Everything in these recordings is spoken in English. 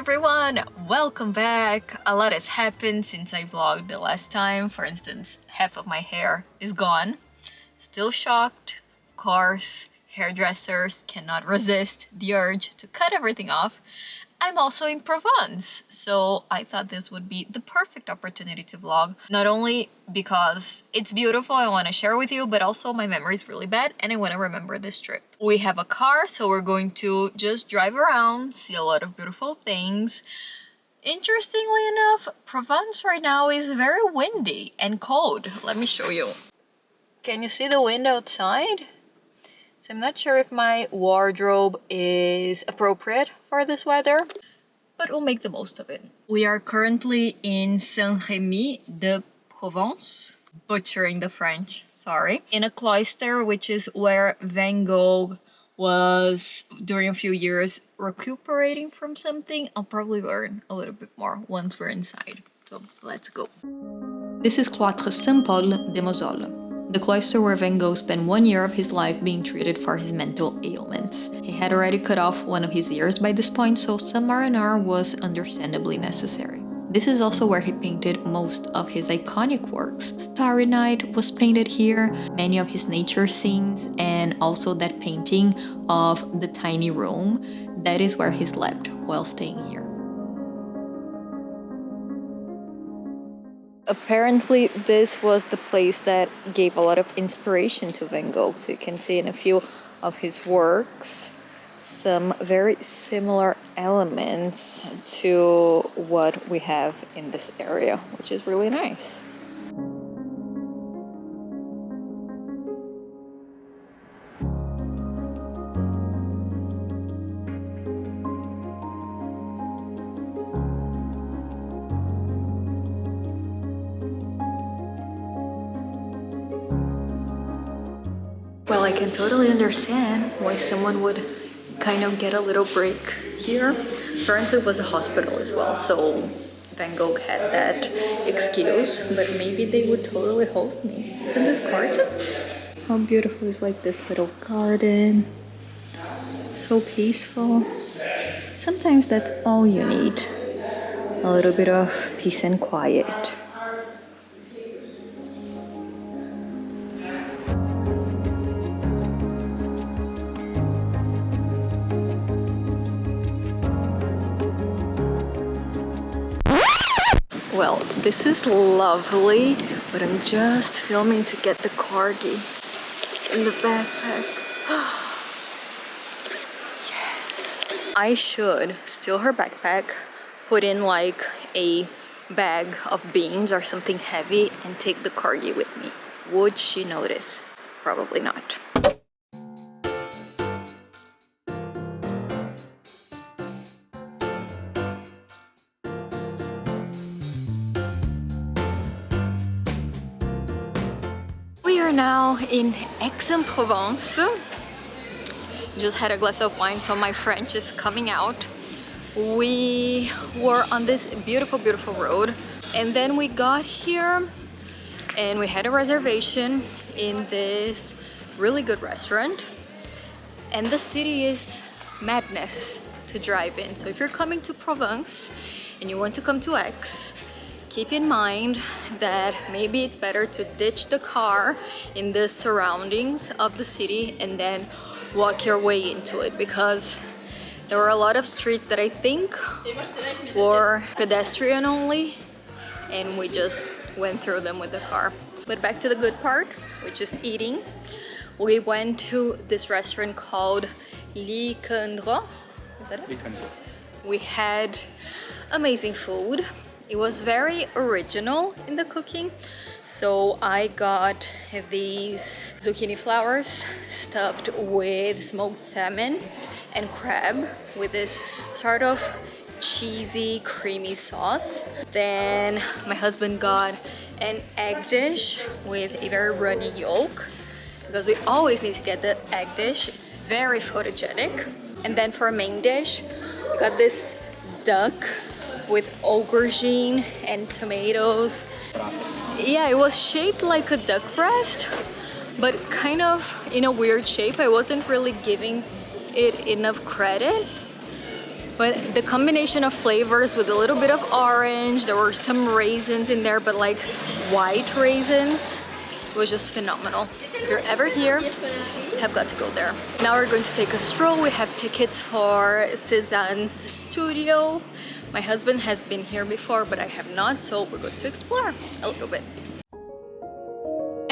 everyone! Welcome back! A lot has happened since I vlogged the last time. For instance, half of my hair is gone. Still shocked. Of course, hairdressers cannot resist the urge to cut everything off. I'm also in Provence, so I thought this would be the perfect opportunity to vlog. Not only because it's beautiful, I want to share with you, but also my memory is really bad and I want to remember this trip. We have a car, so we're going to just drive around, see a lot of beautiful things. Interestingly enough, Provence right now is very windy and cold. Let me show you. Can you see the wind outside? So I'm not sure if my wardrobe is appropriate for this weather, but we'll make the most of it. We are currently in Aix-en-Provence, butchering the French, sorry, in a cloister, which is where Van Gogh was during a few years recuperating from something. I'll probably learn a little bit more once we're inside. So let's go. This is Cloitre Saint-Paul de Mausole, the cloister where Van Gogh spent 1 year of his life being treated for his mental ailments. He had already cut off one of his ears by this point, so some R&R was understandably necessary. This is also where he painted most of his iconic works. Starry Night was painted here, many of his nature scenes, and also that painting of the tiny room. That is where he slept while staying here. Apparently this was the place that gave a lot of inspiration to Van Gogh. So you can see in a few of his works some very similar elements to what we have in this area, which is really nice. Well, I can totally understand why someone would kind of get a little break here. Apparently it was a hospital as well, so Van Gogh had that excuse, but maybe they would totally host me. Isn't this gorgeous? How beautiful is like this little garden. So peaceful. Sometimes that's all you need. A little bit of peace and quiet. Well, this is lovely, but I'm just filming to get the corgi in the backpack. Yes! I should steal her backpack, put in like a bag of beans or something heavy, and take the corgi with me. Would she notice? Probably not. We are now in Aix-en-Provence. Just had a glass of wine, so my French is coming out. We were on this beautiful, beautiful road, and then we got here and we had a reservation in this really good restaurant. And the city is madness to drive in. So if you're coming to Provence and you want to come to Aix, keep in mind that maybe it's better to ditch the car in the surroundings of the city and then walk your way into it, because there were a lot of streets that I think were pedestrian only, and we just went through them with the car. But back to the good part, which is eating. We went to this restaurant called LilySilk. Is that it? We had amazing food. It was very original in the cooking. So I got these zucchini flowers stuffed with smoked salmon and crab with this sort of cheesy, creamy sauce. Then my husband got an egg dish with a very runny yolk, because we always need to get the egg dish. It's very photogenic. And then for a main dish, we got this duck with aubergine and tomatoes. Yeah, it was shaped like a duck breast, but kind of in a weird shape. I wasn't really giving it enough credit. But the combination of flavors with a little bit of orange, there were some raisins in there, but like white raisins, it was just phenomenal. So if you're ever here, you have got to go there. Now we're going to take a stroll. We have tickets for Cézanne's studio. My husband has been here before, but I have not, so we're going to explore a little bit.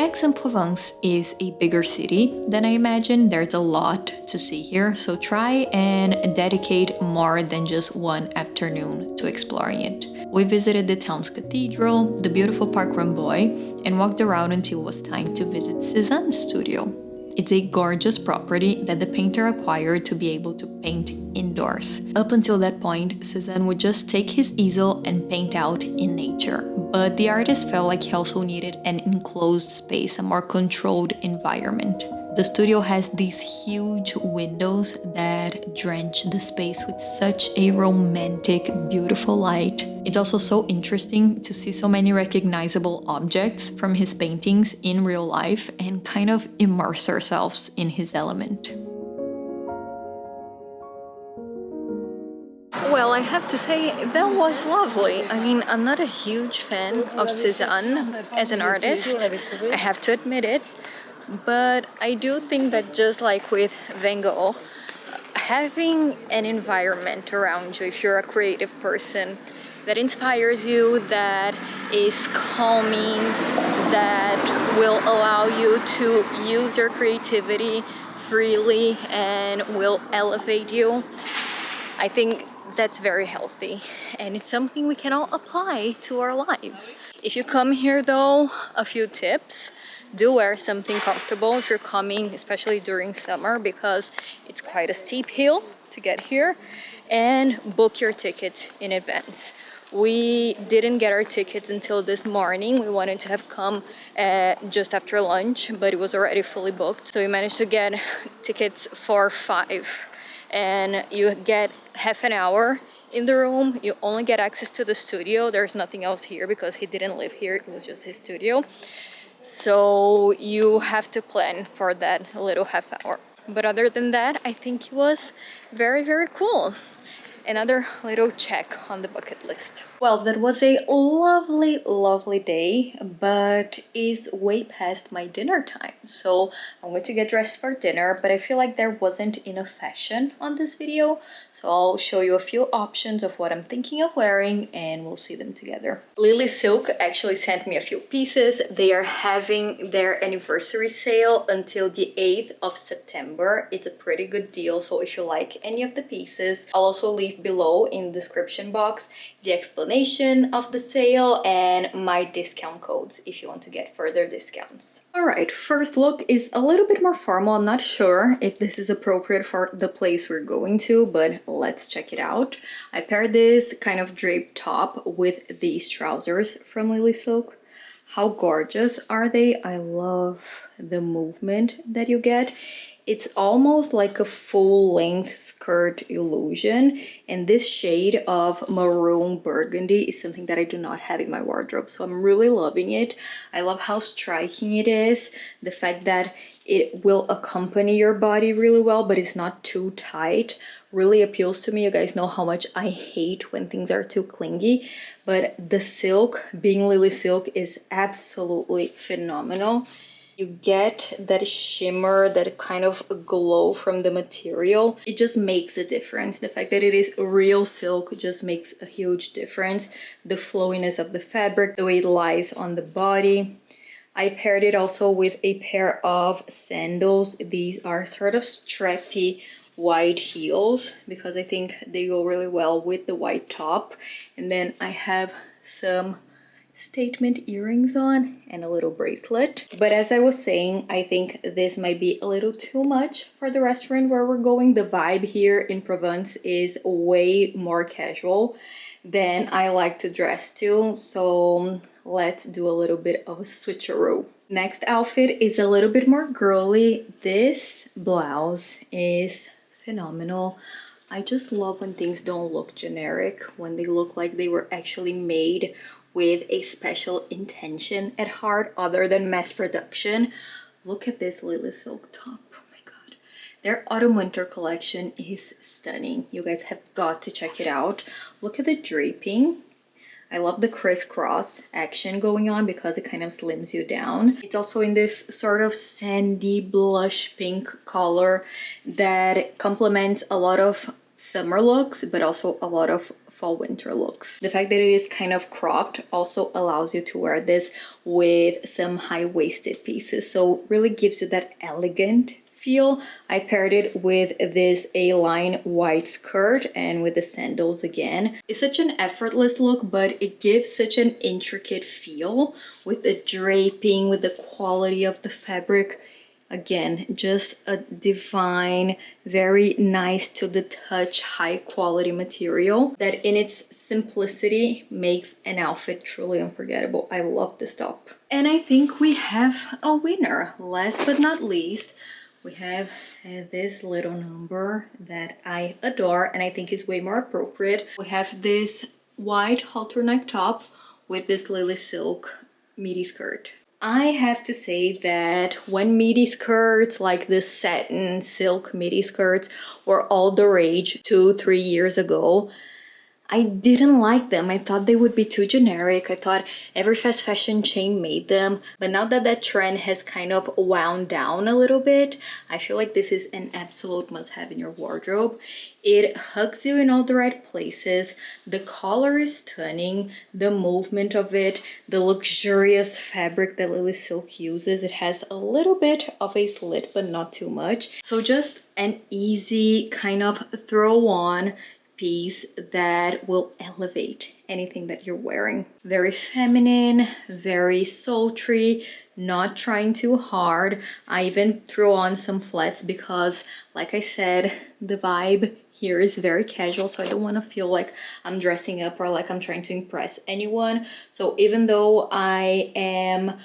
Aix-en-Provence is a bigger city than I imagined. There's a lot to see here, so try and dedicate more than just one afternoon to exploring it. We visited the town's cathedral, the beautiful Parc Ramboy, and walked around until it was time to visit Cézanne's studio. It's a gorgeous property that the painter acquired to be able to paint indoors. Up until that point, Cézanne would just take his easel and paint out in nature. But the artist felt like he also needed an enclosed space, a more controlled environment. The studio has these huge windows that drench the space with such a romantic, beautiful light. It's also so interesting to see so many recognizable objects from his paintings in real life and kind of immerse ourselves in his element. Well, I have to say, that was lovely. I mean, I'm not a huge fan of Cézanne as an artist, I have to admit it. But I do think that just like with Van Gogh, having an environment around you, if you're a creative person, that inspires you, that is calming, that will allow you to use your creativity freely and will elevate you, I think that's very healthy, and it's something we can all apply to our lives. If you come here though, a few tips. Do wear something comfortable if you're coming, especially during summer, because it's quite a steep hill to get here, and book your tickets in advance. We didn't get our tickets until this morning. We wanted to have come just after lunch, but it was already fully booked. So we managed to get tickets for 5, and you get half an hour in the room. You only get access to the studio. There's nothing else here because he didn't live here. It was just his studio. So you have to plan for that little half hour. But other than that, I think it was very, very cool. Another little check on the bucket list. Well, that was a lovely, lovely day, but is way past my dinner time. So I'm going to get dressed for dinner, but I feel like there wasn't enough fashion on this video. So I'll show you a few options of what I'm thinking of wearing and we'll see them together. LilySilk actually sent me a few pieces. They are having their anniversary sale until the 8th of September. It's a pretty good deal. So if you like any of the pieces, I'll also leave below in the description box the explanation of the sale and my discount codes if you want to get further discounts. Alright, first look is a little bit more formal. I'm not sure if this is appropriate for the place we're going to, but let's check it out. I paired this kind of draped top with these trousers from LilySilk. How gorgeous are they? I love the movement that you get. It's almost like a full-length skirt illusion, and this shade of maroon burgundy is something that I do not have in my wardrobe, so I'm really loving it. I love how striking it is, the fact that it will accompany your body really well, but it's not too tight. Really appeals to me. You guys know how much I hate when things are too clingy, but the silk, being LilySilk, is absolutely phenomenal. You get that shimmer, that kind of glow from the material. It just makes a difference. The fact that it is real silk just makes a huge difference. The flowiness of the fabric, the way it lies on the body. I paired it also with a pair of sandals. These are sort of strappy white heels because I think they go really well with the white top. And then I have some statement earrings on and a little bracelet. But as I was saying, I think this might be a little too much for the restaurant where we're going. The vibe here in Provence is way more casual than I like to dress to, so let's do a little bit of a switcheroo. Next outfit is a little bit more girly. This blouse is phenomenal. I just love when things don't look generic, when they look like they were actually made with a special intention at heart other than mass production. Look at this LilySilk top. Oh my god. Their autumn winter collection is stunning. You guys have got to check it out. Look at the draping. I love the crisscross action going on because it kind of slims you down. It's also in this sort of sandy blush pink color that complements a lot of summer looks, but also a lot of fall winter looks. The fact that it is kind of cropped also allows you to wear this with some high-waisted pieces, so really gives you that elegant feel. I paired it with this A-line white skirt and with the sandals again. It's such an effortless look, but it gives such an intricate feel with the draping, with the quality of the fabric. Again, just a divine, very nice to the touch, high quality material that in its simplicity makes an outfit truly unforgettable. I love this top. And I think we have a winner. Last but not least, we have this little number that I adore and I think is way more appropriate. We have this white halter neck top with this LilySilk midi skirt. I have to say that when midi skirts, like the satin silk midi skirts, were all the rage 2-3 years ago, I didn't like them. I thought they would be too generic. I thought every fast fashion chain made them. But now that that trend has kind of wound down a little bit, I feel like this is an absolute must-have in your wardrobe. It hugs you in all the right places. The color is stunning. The movement of it, the luxurious fabric that LilySilk uses. It has a little bit of a slit, but not too much. So just an easy kind of throw on piece that will elevate anything that you're wearing. Very feminine, very sultry, not trying too hard. I even threw on some flats because, like I said, the vibe here is very casual, so I don't want to feel like I'm dressing up or like I'm trying to impress anyone. So even though I am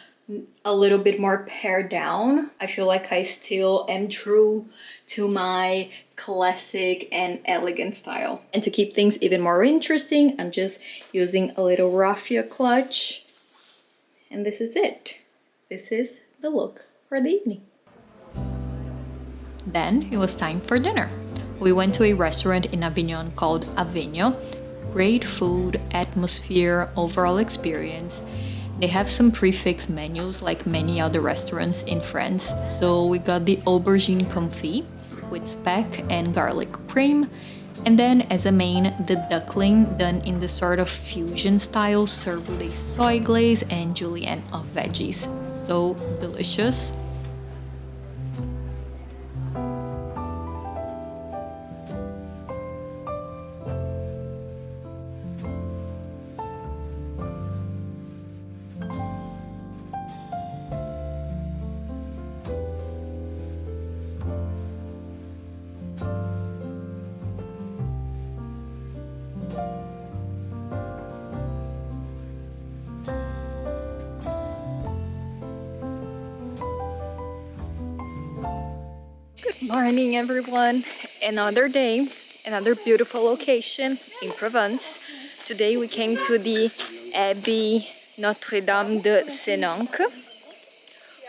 a little bit more pared down, I feel like I still am true to my classic and elegant style. And to keep things even more interesting, I'm just using a little raffia clutch. And this is it. This is the look for the evening. Then it was time for dinner. We went to a restaurant in Avignon called Avignon. Great food, atmosphere, overall experience. They have some prefix menus like many other restaurants in France. So we got the aubergine confit with speck and garlic cream. And then as a main, the duckling done in the sort of fusion style, served with a soy glaze and julienne of veggies. So delicious. Good morning, everyone. Another day, another beautiful location in Provence. Today we came to the Abbey Notre-Dame de Sénanque,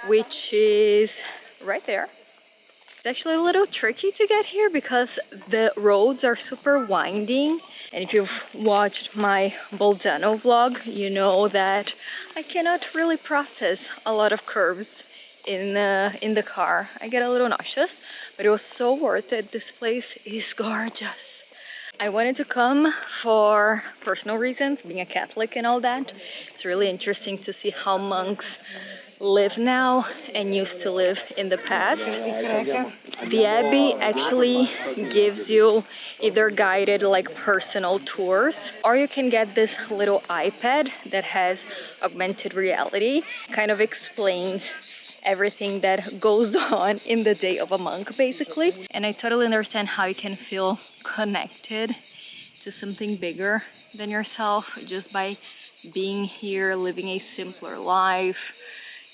which is right there. It's actually a little tricky to get here because the roads are super winding. And if you've watched my Bolzano vlog, you know that I cannot really process a lot of curves in the car. I get a little nauseous, but it was so worth it. This place is gorgeous. I wanted to come for personal reasons, being a Catholic and all that. It's really interesting to see how monks live now and used to live in the past. The Abbey actually gives you either guided like personal tours, or you can get this little iPad that has augmented reality, kind of explains everything that goes on in the day of a monk, basically. And I totally understand how you can feel connected to something bigger than yourself just by being here, living a simpler life.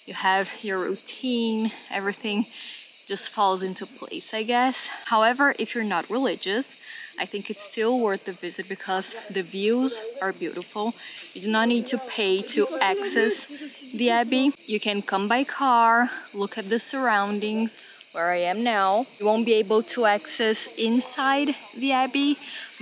You have your routine, everything just falls into place, I guess. However, if you're not religious, I think it's still worth the visit because the views are beautiful. You do not need to pay to access the Abbey. You can come by car, look at the surroundings, where I am now. You won't be able to access inside the abbey,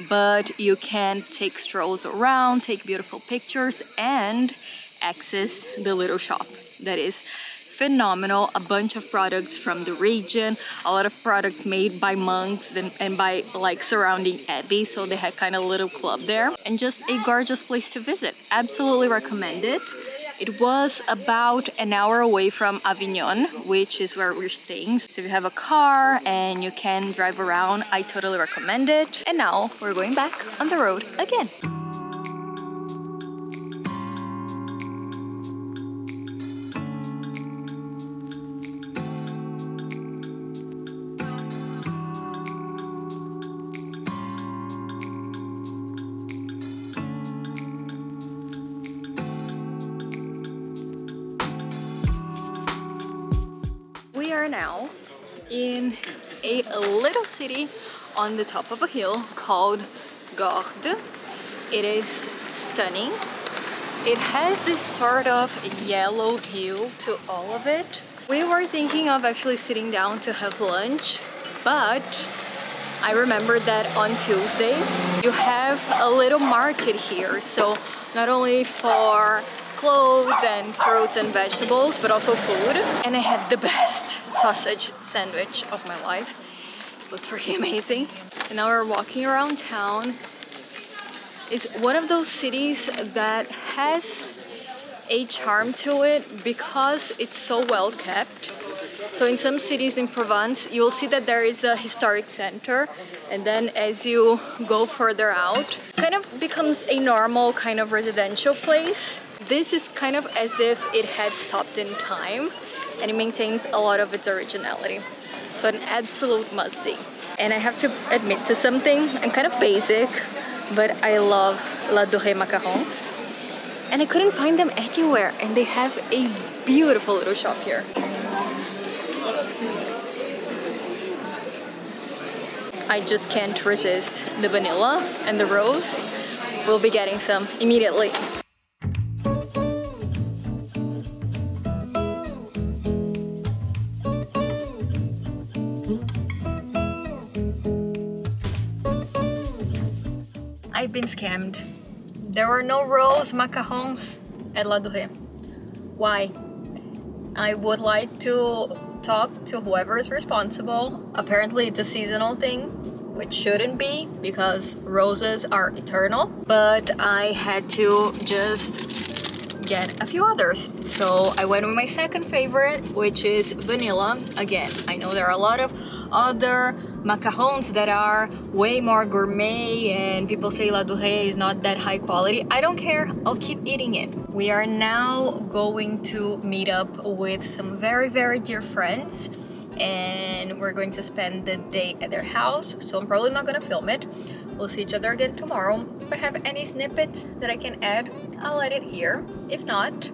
but you can take strolls around, take beautiful pictures, and access the little shop that is phenomenal. A bunch of products from the region, a lot of products made by monks and by like surrounding abbey, so they had kind of a little club there, and just a gorgeous place to visit. Absolutely recommend it. It was about an hour away from Avignon, which is where we're staying. So if you have a car and you can drive around, I totally recommend it. And now we're going back on the road again. We are now in a little city on the top of a hill called Gordes. It is stunning. It has this sort of yellow hue to all of it. We were thinking of actually sitting down to have lunch, but I remembered that on Tuesday you have a little market here. So not only for clothes and fruits and vegetables, but also food. And I had the best sausage sandwich of my life. It was freaking amazing. And now we're walking around town. It's one of those cities that has a charm to it because it's so well kept. So in some cities in Provence, you'll see that there is a historic center, and then as you go further out, it kind of becomes a normal kind of residential place. This is kind of as if it had stopped in time, and it maintains a lot of its originality. So an absolute must-see. And I have to admit to something, I'm kind of basic, but I love l'Adoré macarons. And I couldn't find them anywhere, and they have a beautiful little shop here. I just can't resist the vanilla and the rose. We'll be getting some immediately. I've been scammed. There were no rose macarons at l'Adoré. Why? I would like to talk to whoever is responsible. Apparently it's a seasonal thing, which shouldn't be because roses are eternal, but I had to just get a few others. So I went with my second favorite, which is vanilla. Again, I know there are a lot of other macarons that are way more gourmet and people say l'Adoré is not that high quality. I don't care, I'll keep eating it. We are now going to meet up with some very, very dear friends, and we're going to spend the day at their house, so I'm probably not gonna film it. We'll see each other again tomorrow. If I have any snippets that I can add, I'll add it here. If not,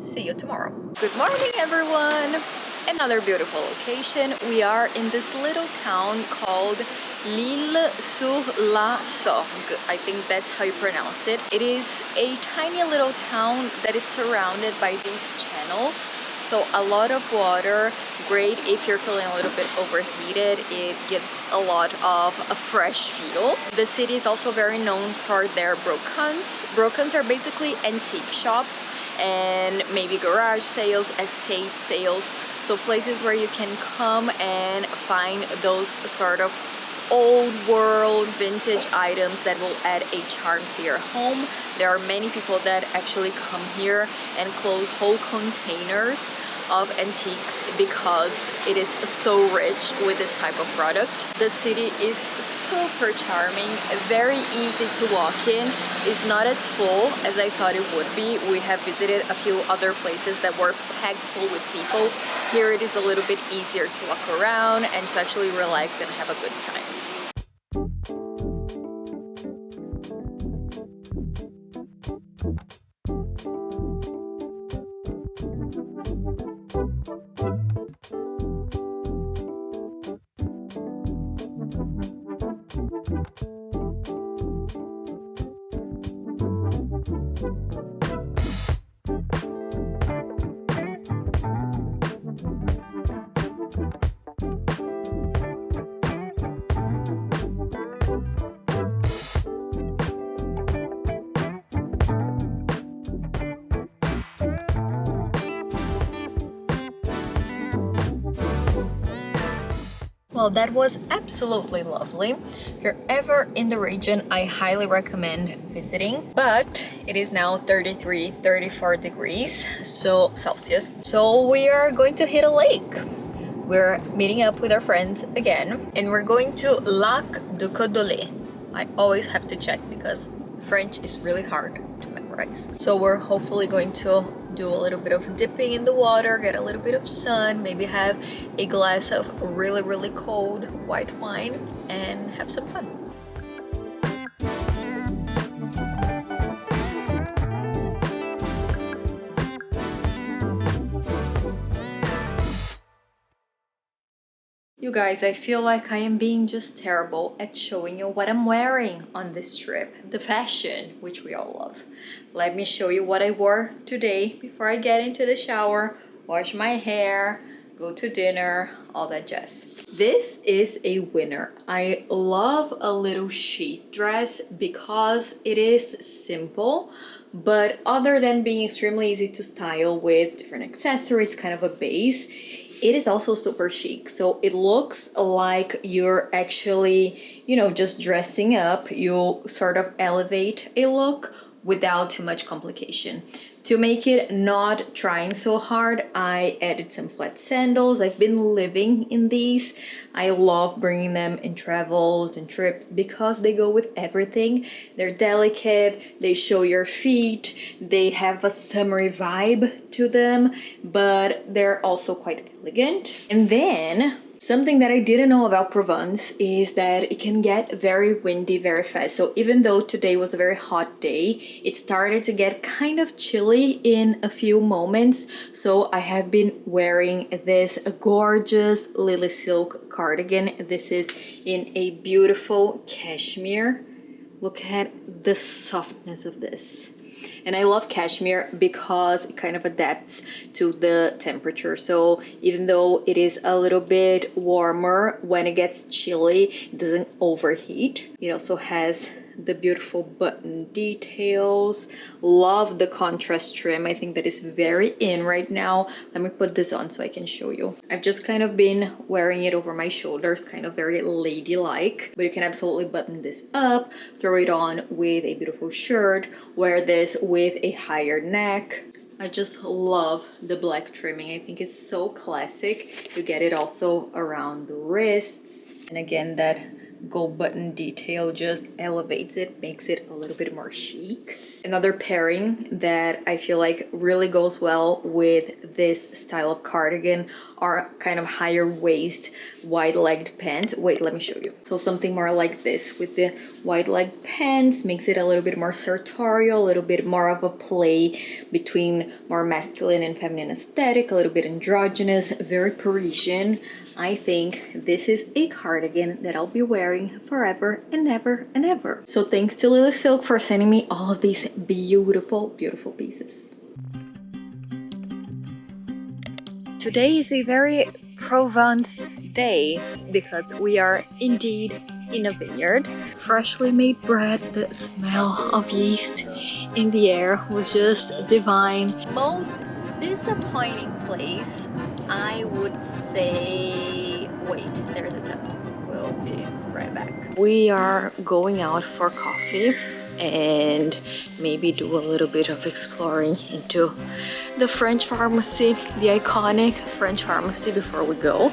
see you tomorrow. Good morning, everyone! Another beautiful location. We are in this little town called L'Isle Sur-la-sorgue. I think that's how you pronounce it. It is a tiny little town that is surrounded by these channels. So a lot of water, great if you're feeling a little bit overheated. It gives a lot of a fresh feel. The city is also very known for their brocants. Brocants are basically antique shops and maybe garage sales, estate sales. So places where you can come and find those sort of old world vintage items that will add a charm to your home. There are many people that actually come here and close whole containers of antiques because it is so rich with this type of product. The city is super charming, very easy to walk in. It's not as full as I thought it would be. We have visited a few other places that were packed full with people. Here it is a little bit easier to walk around and to actually relax and have a good time. Well, that was absolutely lovely. If you're ever in the region, I highly recommend visiting. But it is now 33, 34 degrees, so Celsius. So we are going to hit a lake. We're meeting up with our friends again, and we're going to Lac de Codolet. I always have to check because French is really hard to memorize. So we're hopefully going to do a little bit of dipping in the water, get a little bit of sun, maybe have a glass of really, really cold white wine and have some fun. You guys, I feel like I am being just terrible at showing you what I'm wearing on this trip. The fashion, which we all love. Let me show you what I wore today before I get into the shower, wash my hair, go to dinner, all that jazz. This is a winner. I love a little sheath dress because it is simple, but other than being extremely easy to style with different accessories, kind of a base, it is also super chic. So it looks like you're actually, you know, just dressing up. You sort of elevate a look without too much complication. To make it not trying so hard, I added some flat sandals. I've been living in these. I love bringing them in travels and trips because they go with everything. They're delicate, they show your feet, they have a summery vibe to them, but they're also quite elegant. And then something that I didn't know about Provence is that it can get very windy very fast. So even though today was a very hot day, it started to get kind of chilly in a few moments. So I have been wearing this gorgeous LilySilk cardigan. This is in a beautiful cashmere. Look at the softness of this. And I love cashmere because it kind of adapts to the temperature. So even though it is a little bit warmer, when it gets chilly, it doesn't overheat. It also has the beautiful button details. Love the contrast trim. I think that is very in right now. Let me put this on so I can show you. I've just kind of been wearing it over my shoulders, kind of very ladylike, but you can absolutely button this up, throw it on with a beautiful shirt, wear this with a higher neck. I just love the black trimming. I think it's so classic. You get it also around the wrists. And again, that gold button detail just elevates it, makes it a little bit more chic. Another pairing that I feel like really goes well with this style of cardigan are kind of higher waist, wide-legged pants. Wait, let me show you. So something more like this with the wide-legged pants makes it a little bit more sartorial, a little bit more of a play between more masculine and feminine aesthetic, a little bit androgynous, very Parisian. I think this is a cardigan that I'll be wearing forever and ever and ever. So thanks to LilySilk for sending me all of these beautiful, beautiful pieces. Today is a very Provence day because we are indeed in a vineyard. Freshly made bread, the smell of yeast in the air was just divine. Most disappointing place, I would say, wait, there's a temple. We'll be right back. We are going out for coffee and maybe do a little bit of exploring into the French pharmacy, the iconic French pharmacy before we go.